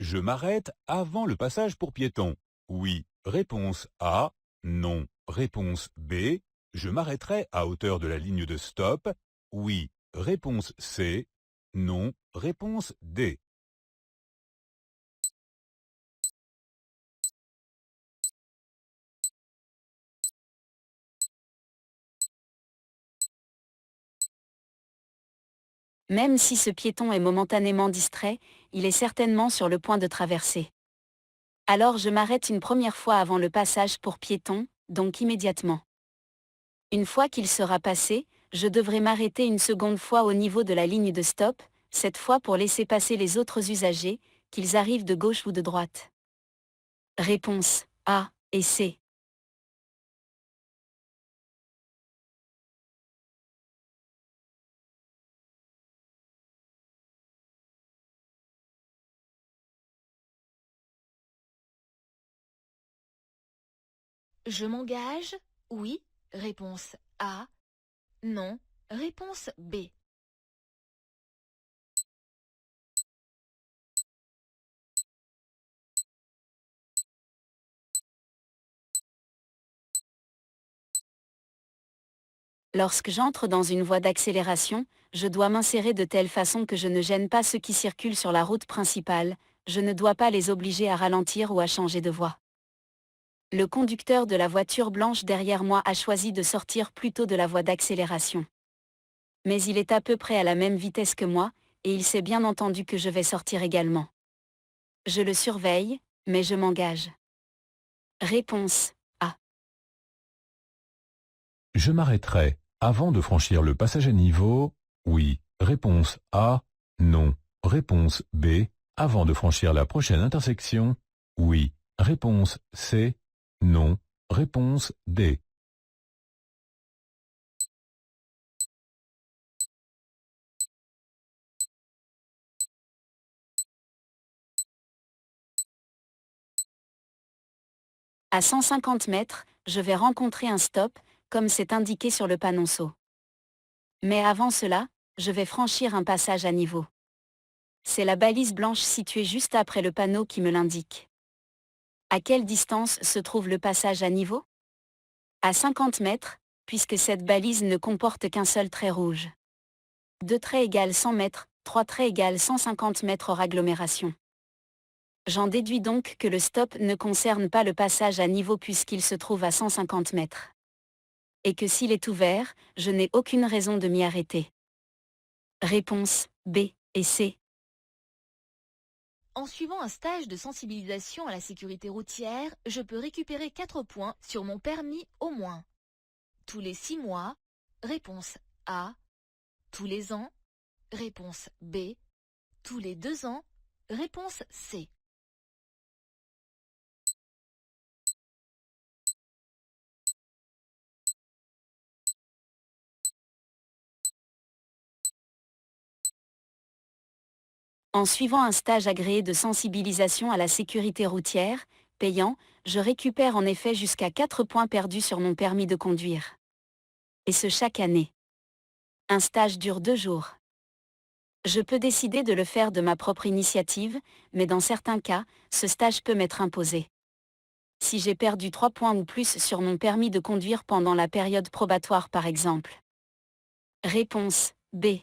Je m'arrête avant le passage pour piétons. Oui. Réponse A. Non. Réponse B. Je m'arrêterai à hauteur de la ligne de stop. Oui. Réponse C. Non. Réponse D. Même si ce piéton est momentanément distrait, il est certainement sur le point de traverser. Alors je m'arrête une première fois avant le passage pour piétons, donc immédiatement. Une fois qu'il sera passé, je devrai m'arrêter une seconde fois au niveau de la ligne de stop, cette fois pour laisser passer les autres usagers, qu'ils arrivent de gauche ou de droite. Réponse A et C. Je m'engage? Oui. Réponse A. Non. Réponse B. Lorsque j'entre dans une voie d'accélération, je dois m'insérer de telle façon que je ne gêne pas ceux qui circulent sur la route principale, je ne dois pas les obliger à ralentir ou à changer de voie. Le conducteur de la voiture blanche derrière moi a choisi de sortir plutôt de la voie d'accélération. Mais il est à peu près à la même vitesse que moi, et il sait bien entendu que je vais sortir également. Je le surveille, mais je m'engage. Réponse A. Je m'arrêterai avant de franchir le passage à niveau. Oui. Réponse A. Non. Réponse B. Avant de franchir la prochaine intersection. Oui. Réponse C. Non. Réponse D. À 150 mètres, je vais rencontrer un stop, comme c'est indiqué sur le panonceau. Mais avant cela, je vais franchir un passage à niveau. C'est la balise blanche située juste après le panneau qui me l'indique. À quelle distance se trouve le passage à niveau? À 50 mètres, puisque cette balise ne comporte qu'un seul trait rouge. 2 traits égale 100 mètres, 3 traits égale 150 mètres hors agglomération. J'en déduis donc que le stop ne concerne pas le passage à niveau puisqu'il se trouve à 150 mètres. Et que s'il est ouvert, je n'ai aucune raison de m'y arrêter. Réponse B et C. En suivant un stage de sensibilisation à la sécurité routière, je peux récupérer 4 points sur mon permis au moins. Tous les 6 mois. Réponse A. Tous les ans. Réponse B. Tous les 2 ans. Réponse C. En suivant un stage agréé de sensibilisation à la sécurité routière, payant, je récupère en effet jusqu'à 4 points perdus sur mon permis de conduire. Et ce chaque année. Un stage dure 2 jours. Je peux décider de le faire de ma propre initiative, mais dans certains cas, ce stage peut m'être imposé. Si j'ai perdu 3 points ou plus sur mon permis de conduire pendant la période probatoire par exemple. Réponse B.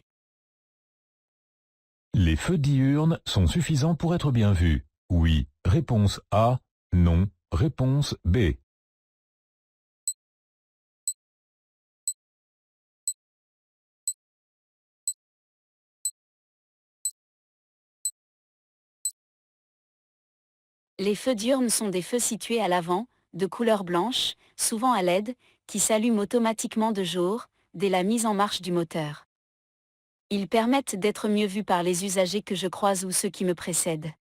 Les feux diurnes sont suffisants pour être bien vus. Oui. Réponse A. Non. Réponse B. Les feux diurnes sont des feux situés à l'avant, de couleur blanche, souvent à LED, qui s'allument automatiquement de jour, dès la mise en marche du moteur. Ils permettent d'être mieux vus par les usagers que je croise ou ceux qui me précèdent.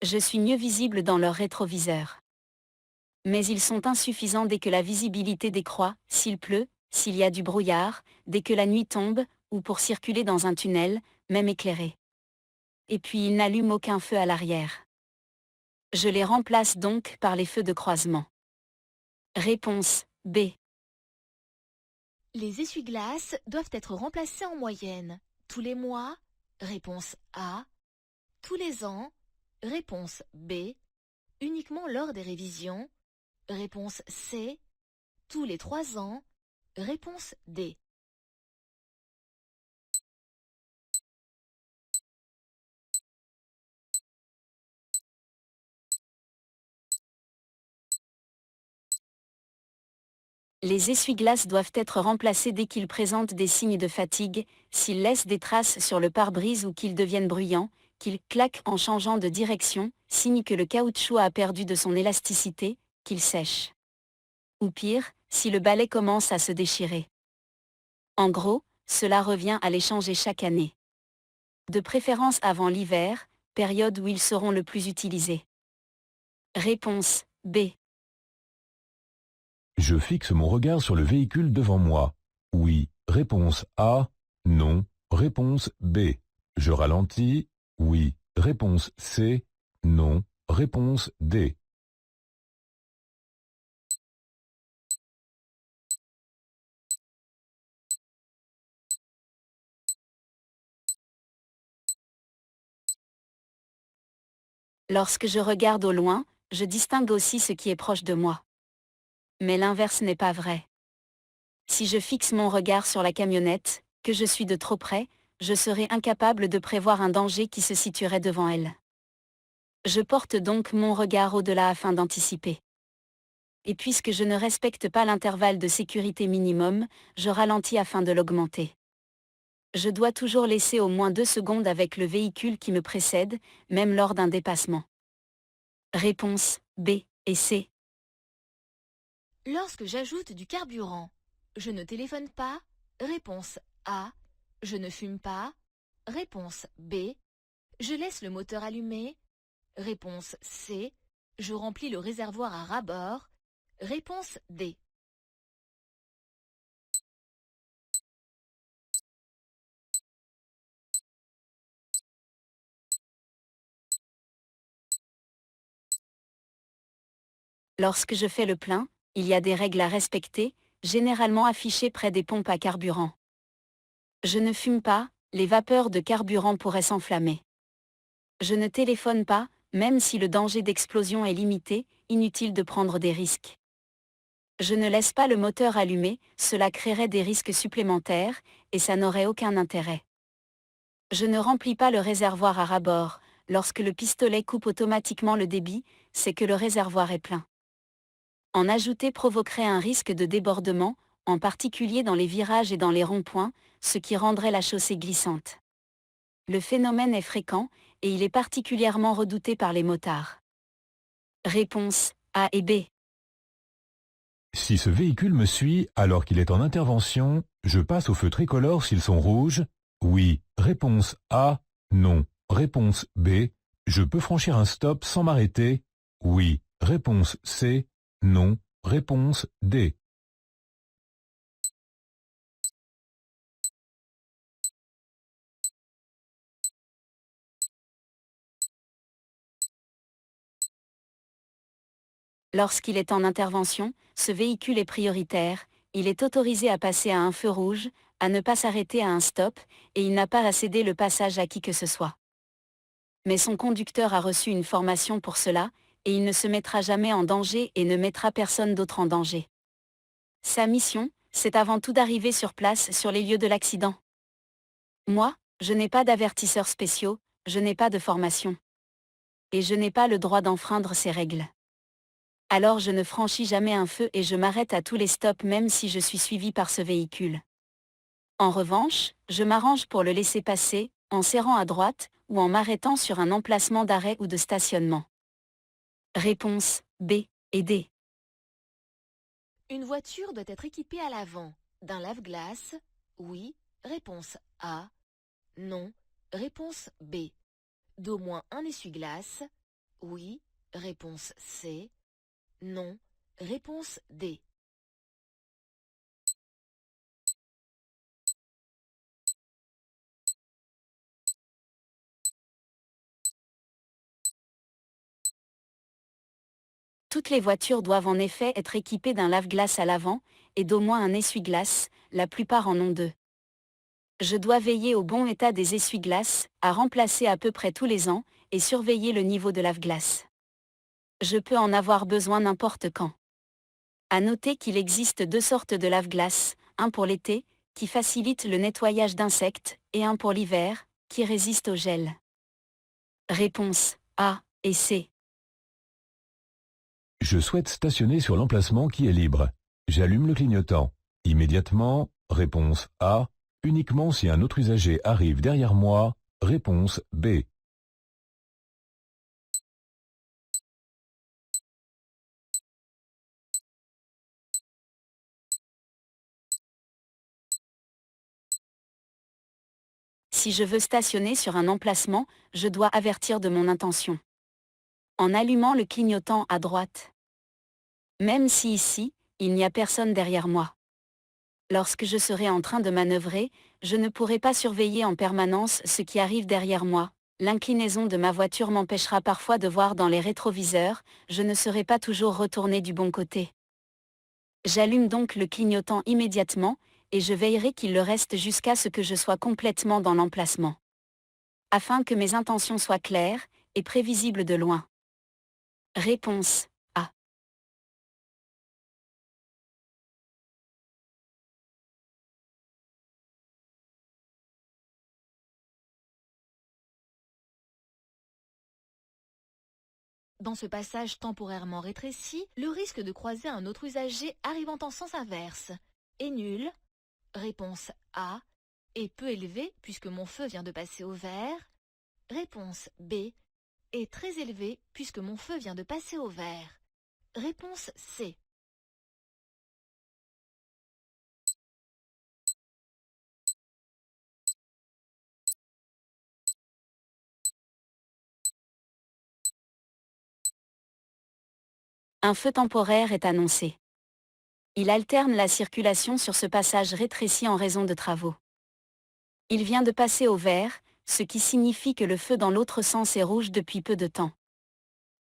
Je suis mieux visible dans leur rétroviseur. Mais ils sont insuffisants dès que la visibilité décroît, s'il pleut, s'il y a du brouillard, dès que la nuit tombe, ou pour circuler dans un tunnel, même éclairé. Et puis ils n'allument aucun feu à l'arrière. Je les remplace donc par les feux de croisement. Réponse B. Les essuie-glaces doivent être remplacés en moyenne. Tous les mois. Réponse A. Tous les ans. Réponse B. Uniquement lors des révisions. Réponse C. Tous les 3 ans. Réponse D. Les essuie-glaces doivent être remplacés dès qu'ils présentent des signes de fatigue, s'ils laissent des traces sur le pare-brise ou qu'ils deviennent bruyants, qu'ils claquent en changeant de direction, signe que le caoutchouc a perdu de son élasticité, qu'ils sèchent. Ou pire, si le balai commence à se déchirer. En gros, cela revient à les changer chaque année. De préférence avant l'hiver, période où ils seront le plus utilisés. Réponse B. Je fixe mon regard sur le véhicule devant moi. Oui. Réponse A. Non. Réponse B. Je ralentis. Oui. Réponse C. Non. Réponse D. Lorsque je regarde au loin, je distingue aussi ce qui est proche de moi. Mais l'inverse n'est pas vrai. Si je fixe mon regard sur la camionnette, que je suis de trop près, je serai incapable de prévoir un danger qui se situerait devant elle. Je porte donc mon regard au-delà afin d'anticiper. Et puisque je ne respecte pas l'intervalle de sécurité minimum, je ralentis afin de l'augmenter. Je dois toujours laisser au moins 2 secondes avec le véhicule qui me précède, même lors d'un dépassement. Réponse B et C. Lorsque j'ajoute du carburant, je ne téléphone pas. Réponse A. Je ne fume pas. Réponse B. Je laisse le moteur allumé. Réponse C. Je remplis le réservoir à ras-bord. Réponse D. Lorsque je fais le plein, il y a des règles à respecter, généralement affichées près des pompes à carburant. Je ne fume pas, les vapeurs de carburant pourraient s'enflammer. Je ne téléphone pas, même si le danger d'explosion est limité, inutile de prendre des risques. Je ne laisse pas le moteur allumé, cela créerait des risques supplémentaires, et ça n'aurait aucun intérêt. Je ne remplis pas le réservoir à ras-bord, lorsque le pistolet coupe automatiquement le débit, c'est que le réservoir est plein. En ajouter provoquerait un risque de débordement, en particulier dans les virages et dans les ronds-points, ce qui rendrait la chaussée glissante. Le phénomène est fréquent, et il est particulièrement redouté par les motards. Réponse A et B. Si ce véhicule me suit alors qu'il est en intervention, je passe au feu tricolore s'ils sont rouges. Oui. Réponse A. Non. Réponse B. Je peux franchir un stop sans m'arrêter. Oui. Réponse C. Non. Réponse D. Lorsqu'il est en intervention, ce véhicule est prioritaire, il est autorisé à passer à un feu rouge, à ne pas s'arrêter à un stop, et il n'a pas à céder le passage à qui que ce soit. Mais son conducteur a reçu une formation pour cela, et il ne se mettra jamais en danger et ne mettra personne d'autre en danger. Sa mission, c'est avant tout d'arriver sur place sur les lieux de l'accident. Moi, je n'ai pas d'avertisseurs spéciaux, je n'ai pas de formation. Et je n'ai pas le droit d'enfreindre ces règles. Alors je ne franchis jamais un feu et je m'arrête à tous les stops même si je suis suivi par ce véhicule. En revanche, je m'arrange pour le laisser passer, en serrant à droite, ou en m'arrêtant sur un emplacement d'arrêt ou de stationnement. Réponse B et D. Une voiture doit être équipée à l'avant d'un lave-glace. Oui. Réponse A. Non. Réponse B. D'au moins un essuie-glace. Oui. Réponse C. Non. Réponse D. Toutes les voitures doivent en effet être équipées d'un lave-glace à l'avant, et d'au moins un essuie-glace, la plupart en ont deux. Je dois veiller au bon état des essuie-glaces, à remplacer à peu près tous les ans, et surveiller le niveau de lave-glace. Je peux en avoir besoin n'importe quand. À noter qu'il existe deux sortes de lave-glace, un pour l'été, qui facilite le nettoyage d'insectes, et un pour l'hiver, qui résiste au gel. Réponse A et C. Je souhaite stationner sur l'emplacement qui est libre. J'allume le clignotant. Immédiatement, réponse A. Uniquement si un autre usager arrive derrière moi. Réponse B. Si je veux stationner sur un emplacement, je dois avertir de mon intention. En allumant le clignotant à droite. Même si ici, il n'y a personne derrière moi. Lorsque je serai en train de manœuvrer, je ne pourrai pas surveiller en permanence ce qui arrive derrière moi. L'inclinaison de ma voiture m'empêchera parfois de voir dans les rétroviseurs, je ne serai pas toujours retourné du bon côté. J'allume donc le clignotant immédiatement, et je veillerai qu'il le reste jusqu'à ce que je sois complètement dans l'emplacement. Afin que mes intentions soient claires, et prévisibles de loin. Réponse A. Dans ce passage temporairement rétréci, le risque de croiser un autre usager arrivant en sens inverse est nul. Réponse A. Est peu élevé puisque mon feu vient de passer au vert. Réponse B. Est très élevé puisque mon feu vient de passer au vert. Réponse C. Un feu temporaire est annoncé. Il alterne la circulation sur ce passage rétréci en raison de travaux. Il vient de passer au vert, ce qui signifie que le feu dans l'autre sens est rouge depuis peu de temps.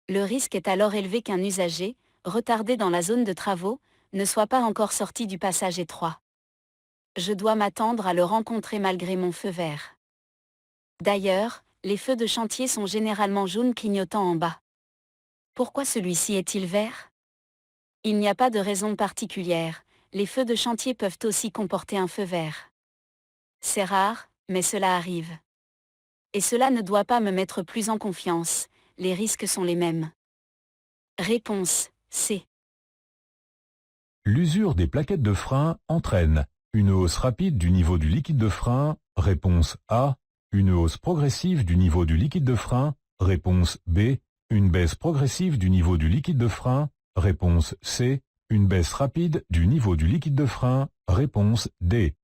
Le risque est alors élevé qu'un usager, retardé dans la zone de travaux, ne soit pas encore sorti du passage étroit. Je dois m'attendre à le rencontrer malgré mon feu vert. D'ailleurs, les feux de chantier sont généralement jaunes clignotant en bas. Pourquoi celui-ci est-il vert? Il n'y a pas de raison particulière, les feux de chantier peuvent aussi comporter un feu vert. C'est rare, mais cela arrive. Et cela ne doit pas me mettre plus en confiance, les risques sont les mêmes. Réponse C. L'usure des plaquettes de frein entraîne une hausse rapide du niveau du liquide de frein. Réponse A. Une hausse progressive du niveau du liquide de frein. Réponse B. Une baisse progressive du niveau du liquide de frein. Réponse C. Une baisse rapide du niveau du liquide de frein. Réponse D.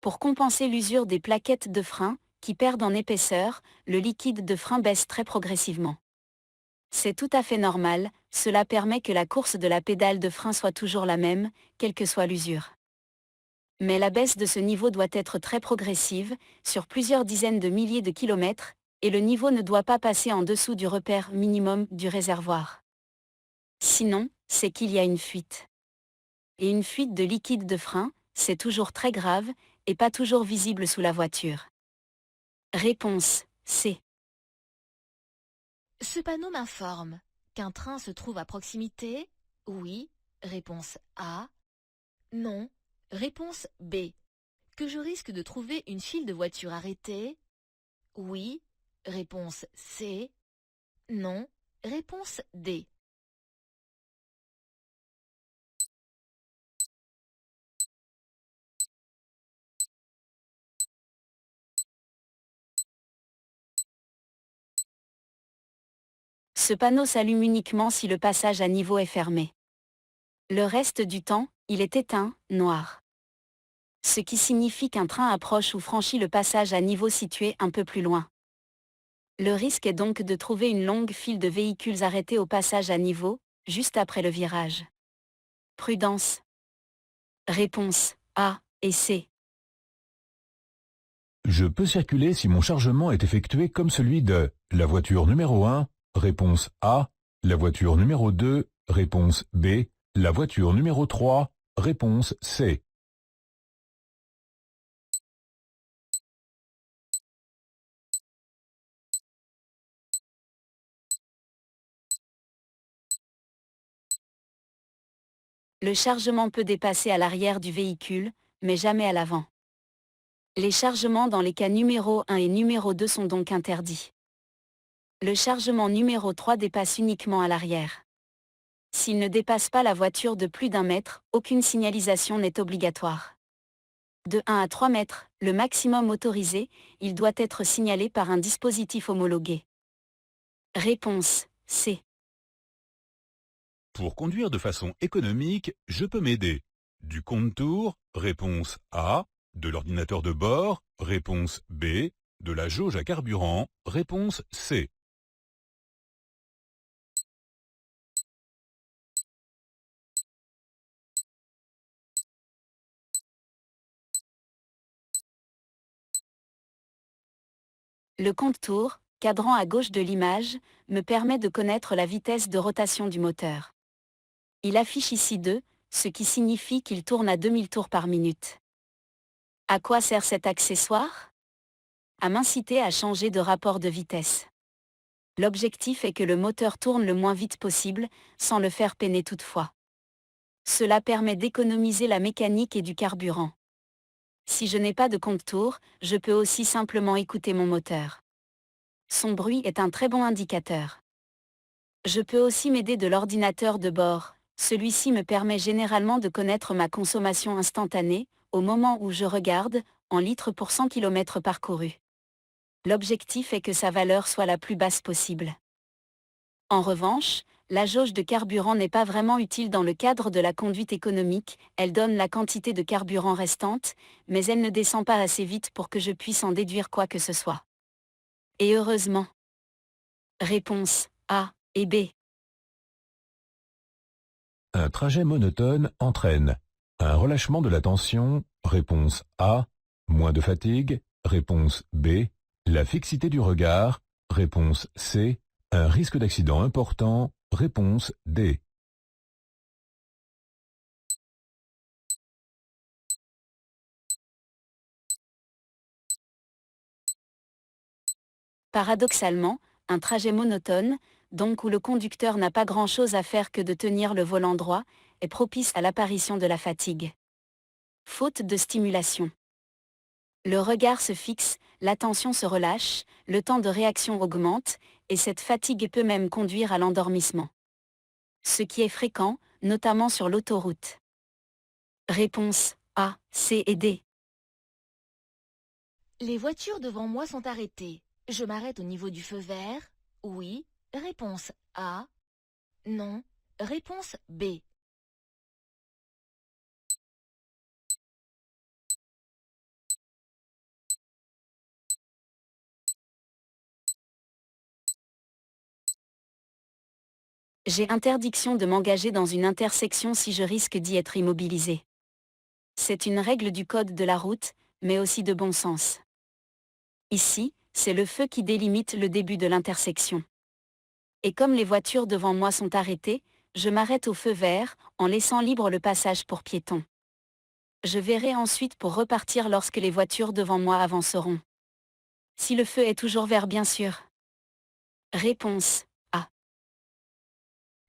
Pour compenser l'usure des plaquettes de frein, qui perdent en épaisseur, le liquide de frein baisse très progressivement. C'est tout à fait normal, cela permet que la course de la pédale de frein soit toujours la même, quelle que soit l'usure. Mais la baisse de ce niveau doit être très progressive, sur plusieurs dizaines de milliers de kilomètres, et le niveau ne doit pas passer en dessous du repère minimum du réservoir. Sinon, c'est qu'il y a une fuite. Et une fuite de liquide de frein, c'est toujours très grave, et pas toujours visible sous la voiture. Réponse C. Ce panneau m'informe qu'un train se trouve à proximité. Oui. Réponse A. Non. Réponse B. Que je risque de trouver une file de voitures arrêtées. Oui. Réponse C. Non. Réponse D. Ce panneau s'allume uniquement si le passage à niveau est fermé. Le reste du temps, il est éteint, noir. Ce qui signifie qu'un train approche ou franchit le passage à niveau situé un peu plus loin. Le risque est donc de trouver une longue file de véhicules arrêtés au passage à niveau, juste après le virage. Prudence. Réponse A et C. Je peux circuler si mon chargement est effectué comme celui de la voiture numéro 1, réponse A, la voiture numéro 2, réponse B, la voiture numéro 3, réponse C. Le chargement peut dépasser à l'arrière du véhicule, mais jamais à l'avant. Les chargements dans les cas numéro 1 et numéro 2 sont donc interdits. Le chargement numéro 3 dépasse uniquement à l'arrière. S'il ne dépasse pas la voiture de plus d'1 mètre, aucune signalisation n'est obligatoire. De 1 à 3 mètres, le maximum autorisé, il doit être signalé par un dispositif homologué. Réponse C. Pour conduire de façon économique, je peux m'aider du compte-tour, réponse A, de l'ordinateur de bord, réponse B, de la jauge à carburant, réponse C. Le compte-tour, cadran à gauche de l'image, me permet de connaître la vitesse de rotation du moteur. Il affiche ici 2, ce qui signifie qu'il tourne à 2000 tours par minute. À quoi sert cet accessoire? À m'inciter à changer de rapport de vitesse. L'objectif est que le moteur tourne le moins vite possible, sans le faire peiner toutefois. Cela permet d'économiser la mécanique et du carburant. Si je n'ai pas de compte-tour, je peux aussi simplement écouter mon moteur. Son bruit est un très bon indicateur. Je peux aussi m'aider de l'ordinateur de bord. Celui-ci me permet généralement de connaître ma consommation instantanée, au moment où je regarde, en litres pour 100 km parcourus. L'objectif est que sa valeur soit la plus basse possible. En revanche, la jauge de carburant n'est pas vraiment utile dans le cadre de la conduite économique, elle donne la quantité de carburant restante, mais elle ne descend pas assez vite pour que je puisse en déduire quoi que ce soit. Et heureusement. Réponse A et B. Un trajet monotone entraîne un relâchement de la tension, réponse A, moins de fatigue, réponse B, la fixité du regard, réponse C, un risque d'accident important, réponse D. Paradoxalement, un trajet monotone, donc où le conducteur n'a pas grand-chose à faire que de tenir le volant droit, est propice à l'apparition de la fatigue. Faute de stimulation. Le regard se fixe, l'attention se relâche, le temps de réaction augmente, et cette fatigue peut même conduire à l'endormissement. Ce qui est fréquent, notamment sur l'autoroute. Réponse A, C et D. Les voitures devant moi sont arrêtées. Je m'arrête au niveau du feu vert. Oui. Réponse A. Non. Réponse B. J'ai interdiction de m'engager dans une intersection si je risque d'y être immobilisé. C'est une règle du code de la route, mais aussi de bon sens. Ici, c'est le feu qui délimite le début de l'intersection. Et comme les voitures devant moi sont arrêtées, je m'arrête au feu vert, en laissant libre le passage pour piétons. Je verrai ensuite pour repartir lorsque les voitures devant moi avanceront. Si le feu est toujours vert, bien sûr. Réponse A.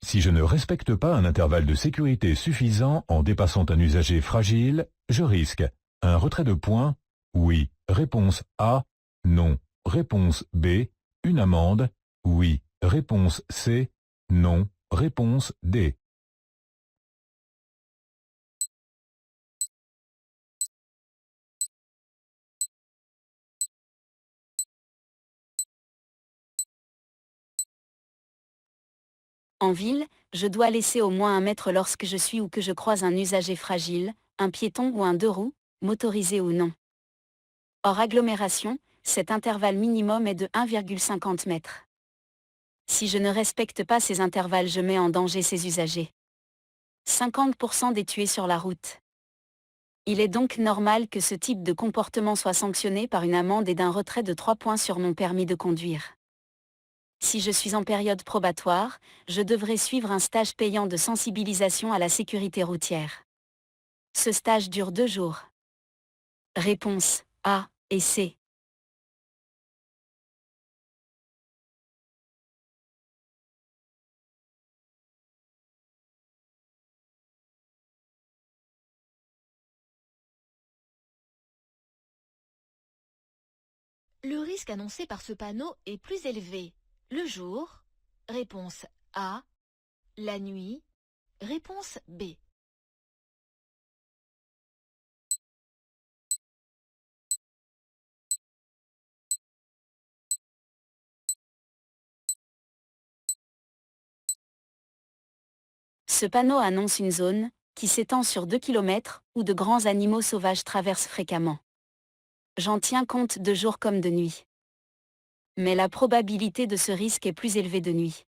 Si je ne respecte pas un intervalle de sécurité suffisant en dépassant un usager fragile, je risque un retrait de points, oui, réponse A, non, réponse B, une amende, oui, réponse C, non, réponse D. En ville, je dois laisser au moins 1 mètre lorsque je suis ou que je croise un usager fragile, un piéton ou un deux-roues, motorisé ou non. Hors agglomération, cet intervalle minimum est de 1,50 m. Si je ne respecte pas ces intervalles, je mets en danger ces usagers. 50% des tués sur la route. Il est donc normal que ce type de comportement soit sanctionné par une amende et d'un retrait de 3 points sur mon permis de conduire. Si je suis en période probatoire, je devrais suivre un stage payant de sensibilisation à la sécurité routière. Ce stage dure 2 jours. Réponse A et C. Le risque annoncé par ce panneau est plus élevé. Le jour. Réponse A. La nuit. Réponse B. Ce panneau annonce une zone, qui s'étend sur 2 km, où de grands animaux sauvages traversent fréquemment. J'en tiens compte de jour comme de nuit. Mais la probabilité de ce risque est plus élevée de nuit.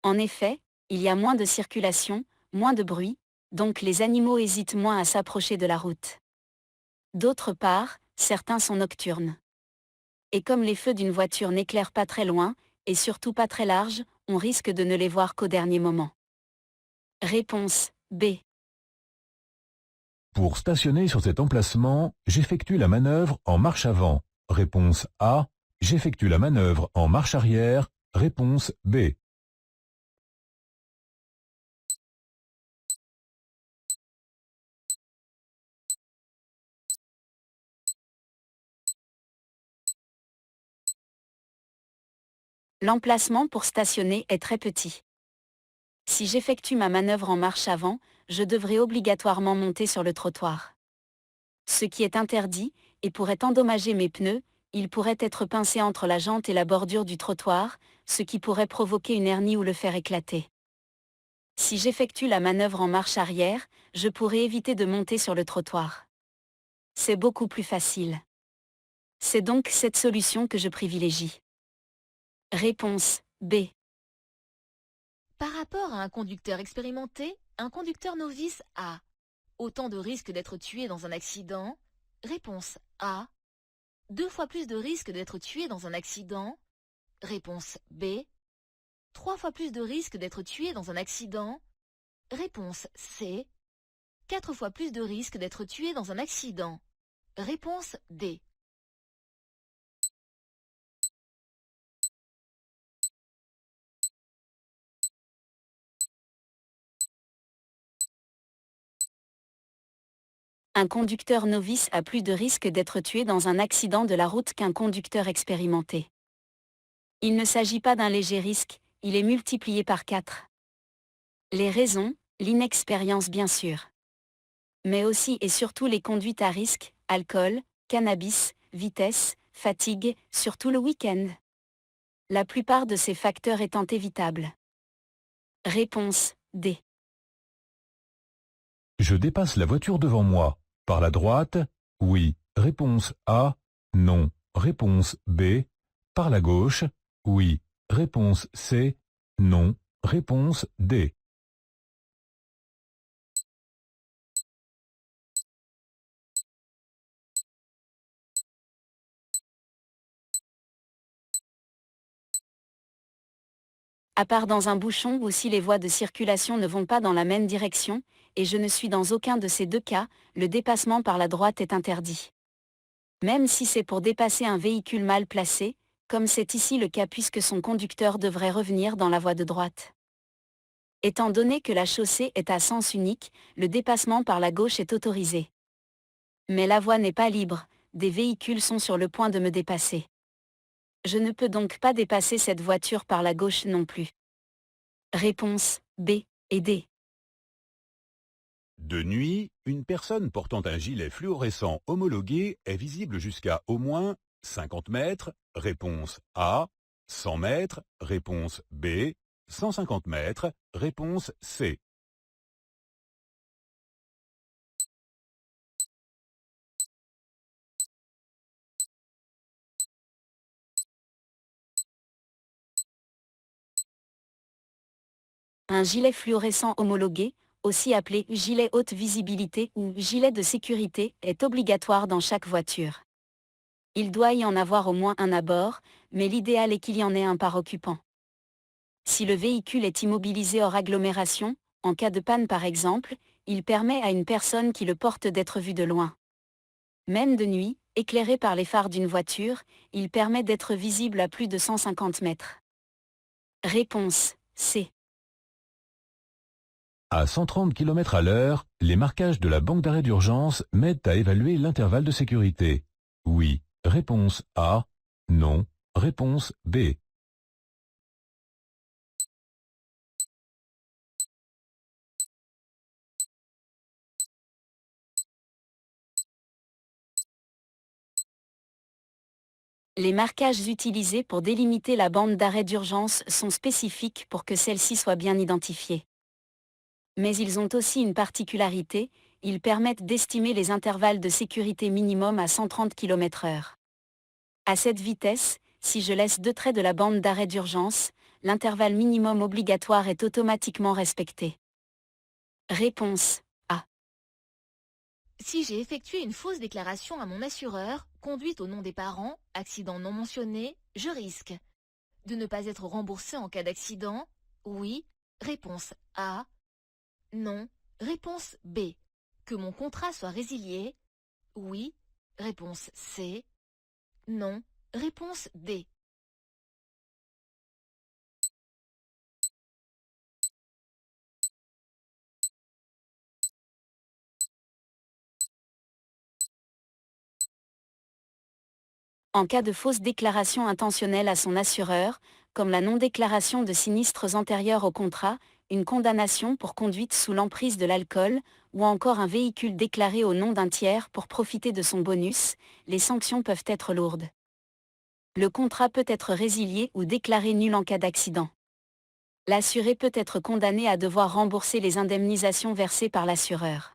En effet, il y a moins de circulation, moins de bruit, donc les animaux hésitent moins à s'approcher de la route. D'autre part, certains sont nocturnes. Et comme les feux d'une voiture n'éclairent pas très loin, et surtout pas très large, on risque de ne les voir qu'au dernier moment. Réponse B. Pour stationner sur cet emplacement, j'effectue la manœuvre en marche avant. Réponse A. J'effectue la manœuvre en marche arrière. Réponse B. L'emplacement pour stationner est très petit. Si j'effectue ma manœuvre en marche avant, je devrais obligatoirement monter sur le trottoir. Ce qui est interdit, et pourrait endommager mes pneus, il pourrait être pincé entre la jante et la bordure du trottoir, ce qui pourrait provoquer une hernie ou le faire éclater. Si j'effectue la manœuvre en marche arrière, je pourrais éviter de monter sur le trottoir. C'est beaucoup plus facile. C'est donc cette solution que je privilégie. Réponse B. Par rapport à un conducteur expérimenté, un conducteur novice a autant de risques d'être tué dans un accident. Réponse A. 2 fois plus de risques d'être tué dans un accident. Réponse B. 3 fois plus de risques d'être tué dans un accident. Réponse C. 4 fois plus de risques d'être tué dans un accident. Réponse D. Un conducteur novice a plus de risques d'être tué dans un accident de la route qu'un conducteur expérimenté. Il ne s'agit pas d'un léger risque, il est multiplié par 4. Les raisons, l'inexpérience bien sûr. Mais aussi et surtout les conduites à risque, alcool, cannabis, vitesse, fatigue, surtout le week-end. La plupart de ces facteurs étant évitables. Réponse D. Je dépasse la voiture devant moi. Par la droite, oui. Réponse A. Non. Réponse B. Par la gauche, oui. Réponse C. Non. Réponse D. À part dans un bouchon ou si les voies de circulation ne vont pas dans la même direction, et je ne suis dans aucun de ces deux cas, le dépassement par la droite est interdit. Même si c'est pour dépasser un véhicule mal placé, comme c'est ici le cas puisque son conducteur devrait revenir dans la voie de droite. Étant donné que la chaussée est à sens unique, le dépassement par la gauche est autorisé. Mais la voie n'est pas libre, des véhicules sont sur le point de me dépasser. Je ne peux donc pas dépasser cette voiture par la gauche non plus. Réponse B et D. De nuit, une personne portant un gilet fluorescent homologué est visible jusqu'à au moins 50 mètres. Réponse A. 100 mètres. Réponse B. 150 mètres. Réponse C. Un gilet fluorescent homologué, aussi appelé gilet haute visibilité ou gilet de sécurité, est obligatoire dans chaque voiture. Il doit y en avoir au moins un à bord, mais l'idéal est qu'il y en ait un par occupant. Si le véhicule est immobilisé hors agglomération, en cas de panne par exemple, il permet à une personne qui le porte d'être vue de loin. Même de nuit, éclairé par les phares d'une voiture, il permet d'être visible à plus de 150 mètres. Réponse C. À 130 km à l'heure, les marquages de la banque d'arrêt d'urgence m'aident à évaluer l'intervalle de sécurité. Oui. Réponse A. Non. Réponse B. Les marquages utilisés pour délimiter la bande d'arrêt d'urgence sont spécifiques pour que celle-ci soit bien identifiée. Mais ils ont aussi une particularité, ils permettent d'estimer les intervalles de sécurité minimum à 130 km/h. À cette vitesse, si je laisse 2 traits de la bande d'arrêt d'urgence, l'intervalle minimum obligatoire est automatiquement respecté. Réponse A. Si j'ai effectué une fausse déclaration à mon assureur, conduite au nom des parents, accident non mentionné, je risque de ne pas être remboursé en cas d'accident. Oui. Réponse A. Non. Réponse B. Que mon contrat soit résilié. Oui. Réponse C. Non. Réponse D. En cas de fausse déclaration intentionnelle à son assureur, comme la non-déclaration de sinistres antérieurs au contrat, une condamnation pour conduite sous l'emprise de l'alcool, ou encore un véhicule déclaré au nom d'un tiers pour profiter de son bonus, les sanctions peuvent être lourdes. Le contrat peut être résilié ou déclaré nul en cas d'accident. L'assuré peut être condamné à devoir rembourser les indemnisations versées par l'assureur.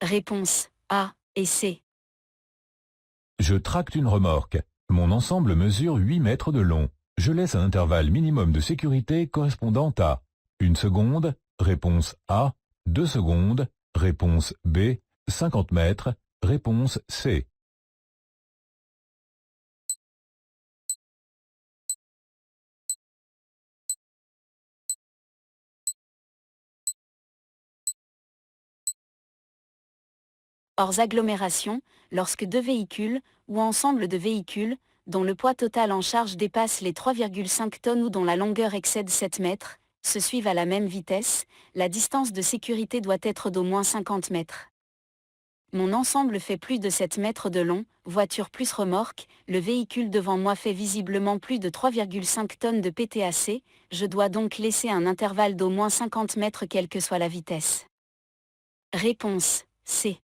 Réponse A et C. Je tracte une remorque. Mon ensemble mesure 8 mètres de long. Je laisse un intervalle minimum de sécurité correspondant à 1 seconde, réponse A, 2 secondes, réponse B, 50 mètres, réponse C. Hors agglomération, lorsque 2 véhicules, ou ensemble de véhicules, dont le poids total en charge dépasse les 3,5 tonnes ou dont la longueur excède 7 mètres, se suivent à la même vitesse, la distance de sécurité doit être d'au moins 50 mètres. Mon ensemble fait plus de 7 mètres de long, voiture plus remorque, le véhicule devant moi fait visiblement plus de 3,5 tonnes de PTAC, je dois donc laisser un intervalle d'au moins 50 mètres quelle que soit la vitesse. Réponse C.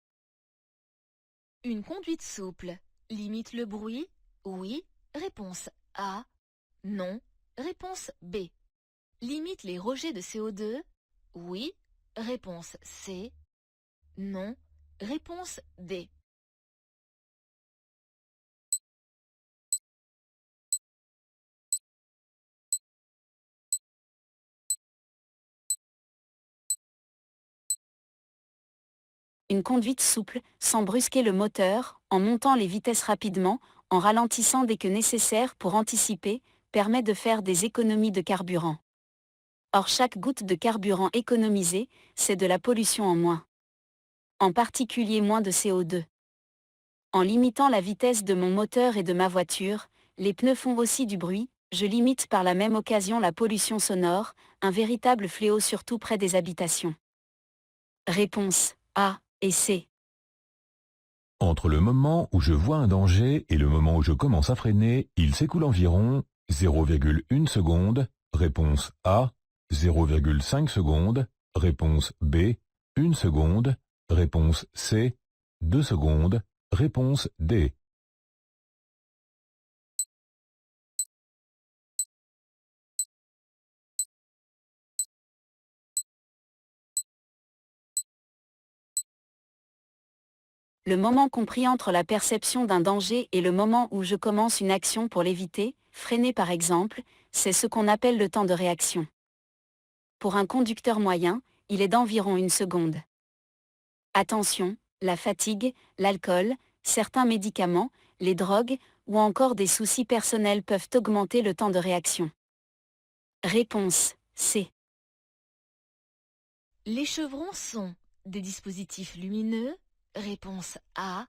Une conduite souple limite le bruit. Oui. Réponse A. Non. Réponse B. Limite les rejets de CO2. Oui. Réponse C. Non. Réponse D. Une conduite souple, sans brusquer le moteur, en montant les vitesses rapidement, en ralentissant dès que nécessaire pour anticiper, permet de faire des économies de carburant. Or chaque goutte de carburant économisée, c'est de la pollution en moins. En particulier moins de CO2. En limitant la vitesse de mon moteur et de ma voiture, les pneus font aussi du bruit, je limite par la même occasion la pollution sonore, un véritable fléau surtout près des habitations. Réponse A et C. Entre le moment où je vois un danger et le moment où je commence à freiner, il s'écoule environ 0,1 seconde, réponse A, 0,5 secondes, réponse B, 1 seconde, réponse C, 2 secondes, réponse D. Le moment compris entre la perception d'un danger et le moment où je commence une action pour l'éviter, freiner par exemple, c'est ce qu'on appelle le temps de réaction. Pour un conducteur moyen, il est d'environ 1 seconde. Attention, la fatigue, l'alcool, certains médicaments, les drogues, ou encore des soucis personnels peuvent augmenter le temps de réaction. Réponse C. Les chevrons sont des dispositifs lumineux. Réponse A.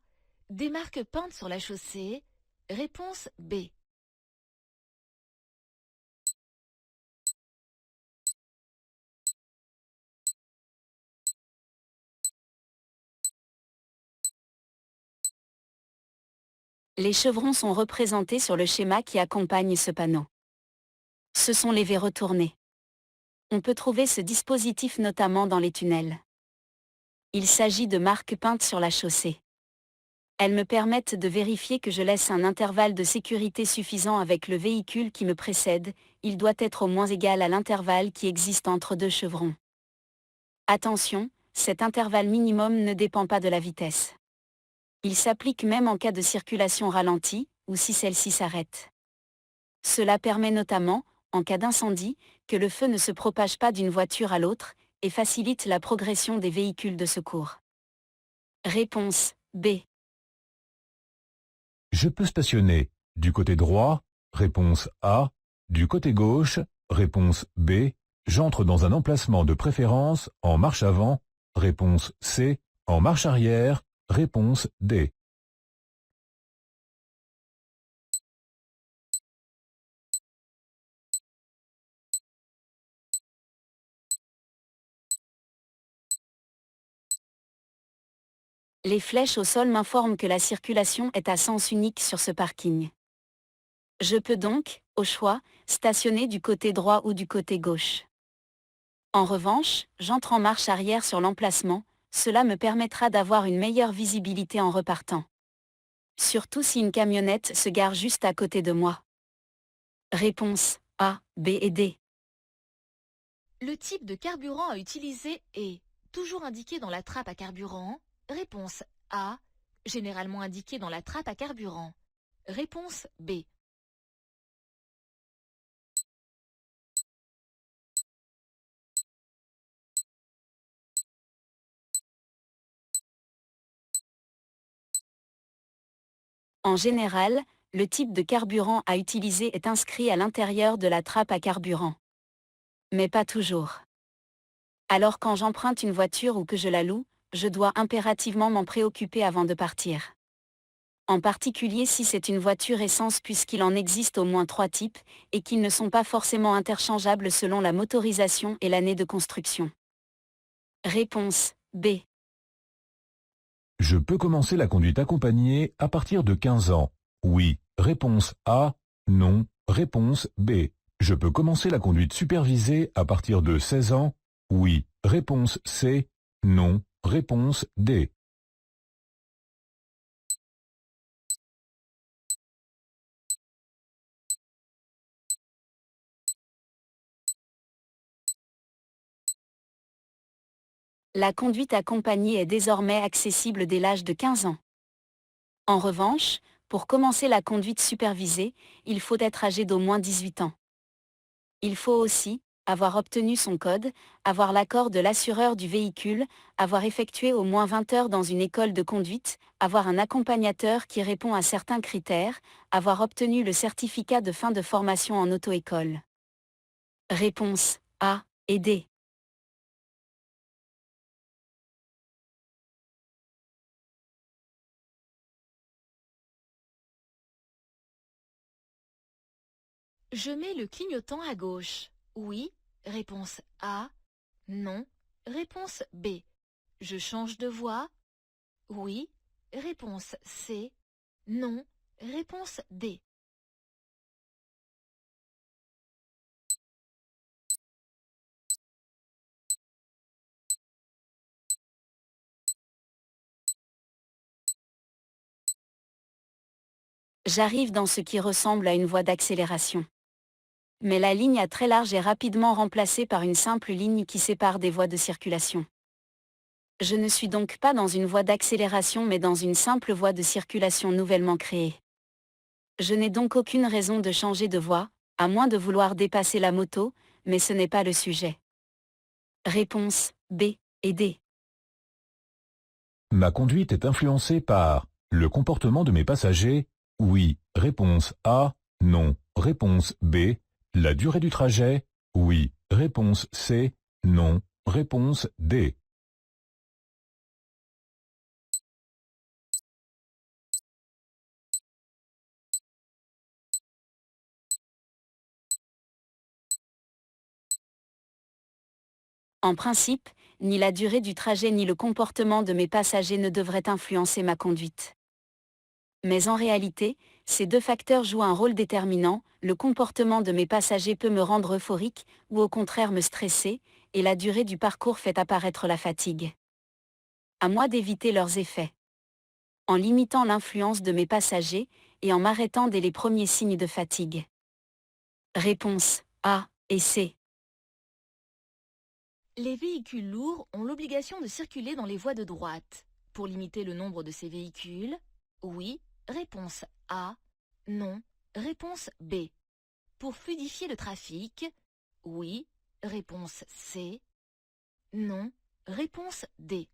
Des marques peintes sur la chaussée. Réponse B. Les chevrons sont représentés sur le schéma qui accompagne ce panneau. Ce sont les V retournés. On peut trouver ce dispositif notamment dans les tunnels. Il s'agit de marques peintes sur la chaussée. Elles me permettent de vérifier que je laisse un intervalle de sécurité suffisant avec le véhicule qui me précède, il doit être au moins égal à l'intervalle qui existe entre deux chevrons. Attention, cet intervalle minimum ne dépend pas de la vitesse. Il s'applique même en cas de circulation ralentie, ou si celle-ci s'arrête. Cela permet notamment, en cas d'incendie, que le feu ne se propage pas d'une voiture à l'autre, et facilite la progression des véhicules de secours. Réponse B. Je peux stationner du côté droit, réponse A, du côté gauche, réponse B, j'entre dans un emplacement de préférence en marche avant, réponse C, en marche arrière, réponse D. Les flèches au sol m'informent que la circulation est à sens unique sur ce parking. Je peux donc, au choix, stationner du côté droit ou du côté gauche. En revanche, j'entre en marche arrière sur l'emplacement, cela me permettra d'avoir une meilleure visibilité en repartant. Surtout si une camionnette se gare juste à côté de moi. Réponse A, B et D. Le type de carburant à utiliser est toujours indiqué dans la trappe à carburant. Réponse A. Généralement indiqué dans la trappe à carburant. Réponse B. En général, le type de carburant à utiliser est inscrit à l'intérieur de la trappe à carburant. Mais pas toujours. Alors quand j'emprunte une voiture ou que je la loue, je dois impérativement m'en préoccuper avant de partir. En particulier si c'est une voiture essence puisqu'il en existe au moins 3 types, et qu'ils ne sont pas forcément interchangeables selon la motorisation et l'année de construction. Réponse B. Je peux commencer la conduite accompagnée à partir de 15 ans. Oui. Réponse A. Non. Réponse B. Je peux commencer la conduite supervisée à partir de 16 ans. Oui. Réponse C. Non. Réponse D. La conduite accompagnée est désormais accessible dès l'âge de 15 ans. En revanche, pour commencer la conduite supervisée, il faut être âgé d'au moins 18 ans. Il faut aussi avoir obtenu son code, avoir l'accord de l'assureur du véhicule, avoir effectué au moins 20 heures dans une école de conduite, avoir un accompagnateur qui répond à certains critères, avoir obtenu le certificat de fin de formation en auto-école. Réponse A et D. Je mets le clignotant à gauche. Oui. Réponse A. Non. Réponse B. Je change de voie. Oui. Réponse C. Non. Réponse D. J'arrive dans ce qui ressemble à une voie d'accélération. Mais la ligne à très large est rapidement remplacée par une simple ligne qui sépare des voies de circulation. Je ne suis donc pas dans une voie d'accélération mais dans une simple voie de circulation nouvellement créée. Je n'ai donc aucune raison de changer de voie, à moins de vouloir dépasser la moto, mais ce n'est pas le sujet. Réponse B et D. Ma conduite est influencée par le comportement de mes passagers. Oui. Réponse A. Non. Réponse B. La durée du trajet. Oui. Réponse C. Non. Réponse D. En principe, ni la durée du trajet ni le comportement de mes passagers ne devraient influencer ma conduite. Mais en réalité, ces deux facteurs jouent un rôle déterminant. Le comportement de mes passagers peut me rendre euphorique, ou au contraire me stresser, et la durée du parcours fait apparaître la fatigue. À moi d'éviter leurs effets. En limitant l'influence de mes passagers, et en m'arrêtant dès les premiers signes de fatigue. Réponse A et C. Les véhicules lourds ont l'obligation de circuler dans les voies de droite. Pour limiter le nombre de ces véhicules, oui, réponse A, non, réponse B. Pour fluidifier le trafic, oui, réponse C, non, réponse D.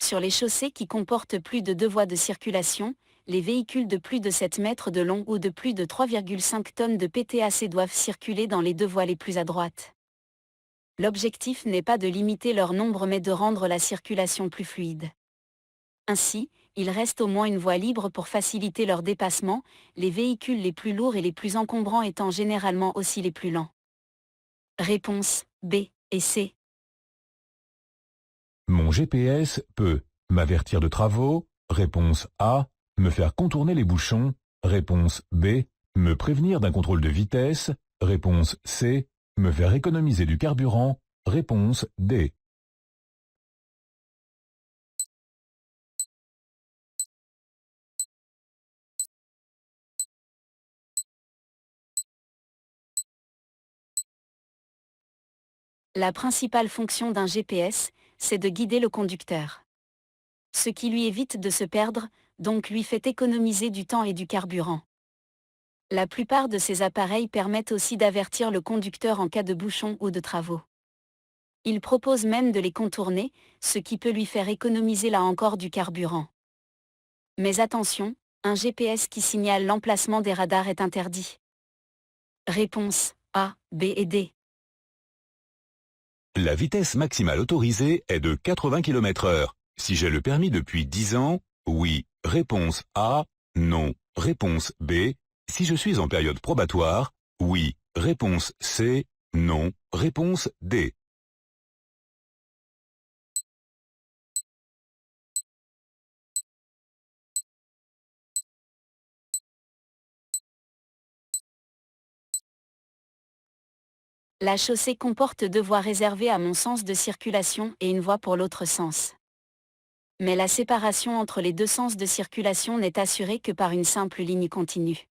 Sur les chaussées qui comportent plus de 2 voies de circulation, les véhicules de plus de 7 mètres de long ou de plus de 3,5 tonnes de PTAC doivent circuler dans les 2 voies les plus à droite. L'objectif n'est pas de limiter leur nombre mais de rendre la circulation plus fluide. Ainsi, il reste au moins une voie libre pour faciliter leur dépassement, les véhicules les plus lourds et les plus encombrants étant généralement aussi les plus lents. Réponse B et C. Mon GPS peut m'avertir de travaux. Réponse A. Me faire contourner les bouchons. Réponse B. Me prévenir d'un contrôle de vitesse. Réponse C. Me faire économiser du carburant. Réponse D. La principale fonction d'un GPS, c'est de guider le conducteur. Ce qui lui évite de se perdre, donc lui fait économiser du temps et du carburant. La plupart de ces appareils permettent aussi d'avertir le conducteur en cas de bouchon ou de travaux. Il propose même de les contourner, ce qui peut lui faire économiser là encore du carburant. Mais attention, un GPS qui signale l'emplacement des radars est interdit. Réponse A, B et D. La vitesse maximale autorisée est de 80 km/h. Si j'ai le permis depuis 10 ans, oui. Réponse A. Non. Réponse B. Si je suis en période probatoire, oui. Réponse C. Non. Réponse D. La chaussée comporte 2 voies réservées à mon sens de circulation et une voie pour l'autre sens. Mais la séparation entre les deux sens de circulation n'est assurée que par une simple ligne continue.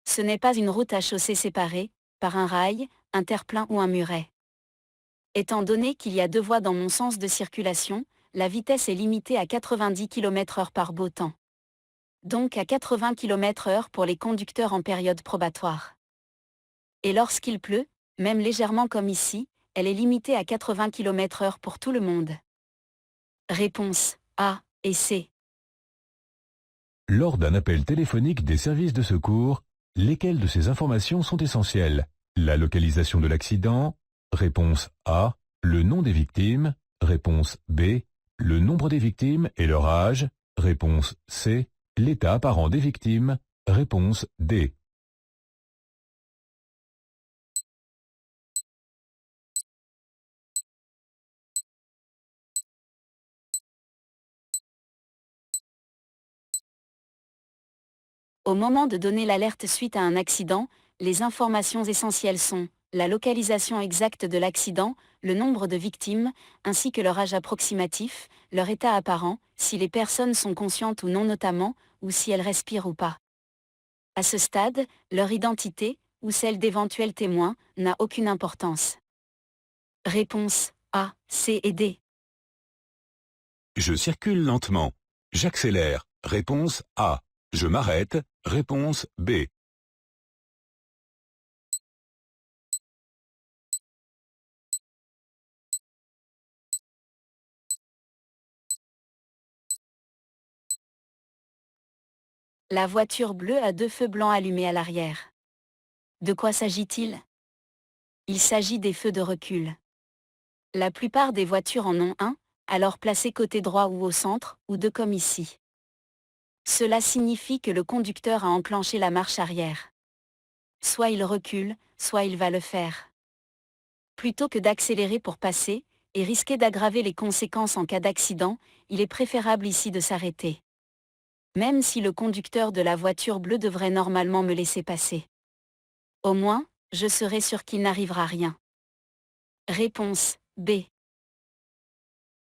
Ce n'est pas une route à chaussée séparée, par un rail, un terre-plein ou un muret. Étant donné qu'il y a 2 voies dans mon sens de circulation, la vitesse est limitée à 90 km/h par beau temps. Donc à 80 km/h pour les conducteurs en période probatoire. Et lorsqu'il pleut, même légèrement comme ici, elle est limitée à 80 km/h pour tout le monde. Réponse A et C. Lors d'un appel téléphonique des services de secours, lesquelles de ces informations sont essentielles? La localisation de l'accident. Réponse A. Le nom des victimes. Réponse B. Le nombre des victimes et leur âge. Réponse C. L'état apparent des victimes. Réponse D. Au moment de donner l'alerte suite à un accident, les informations essentielles sont la localisation exacte de l'accident, le nombre de victimes, ainsi que leur âge approximatif, leur état apparent, si les personnes sont conscientes ou non notamment, ou si elles respirent ou pas. À ce stade, leur identité, ou celle d'éventuels témoins, n'a aucune importance. Réponse A, C et D. Je circule lentement. J'accélère. Réponse A. Je m'arrête. Réponse B. La voiture bleue a 2 feux blancs allumés à l'arrière. De quoi s'agit-il? Il s'agit des feux de recul. La plupart des voitures en ont un, alors placé côté droit ou au centre, ou deux comme ici. Cela signifie que le conducteur a enclenché la marche arrière. Soit il recule, soit il va le faire. Plutôt que d'accélérer pour passer, et risquer d'aggraver les conséquences en cas d'accident, il est préférable ici de s'arrêter. Même si le conducteur de la voiture bleue devrait normalement me laisser passer. Au moins, je serai sûr qu'il n'arrivera rien. Réponse B.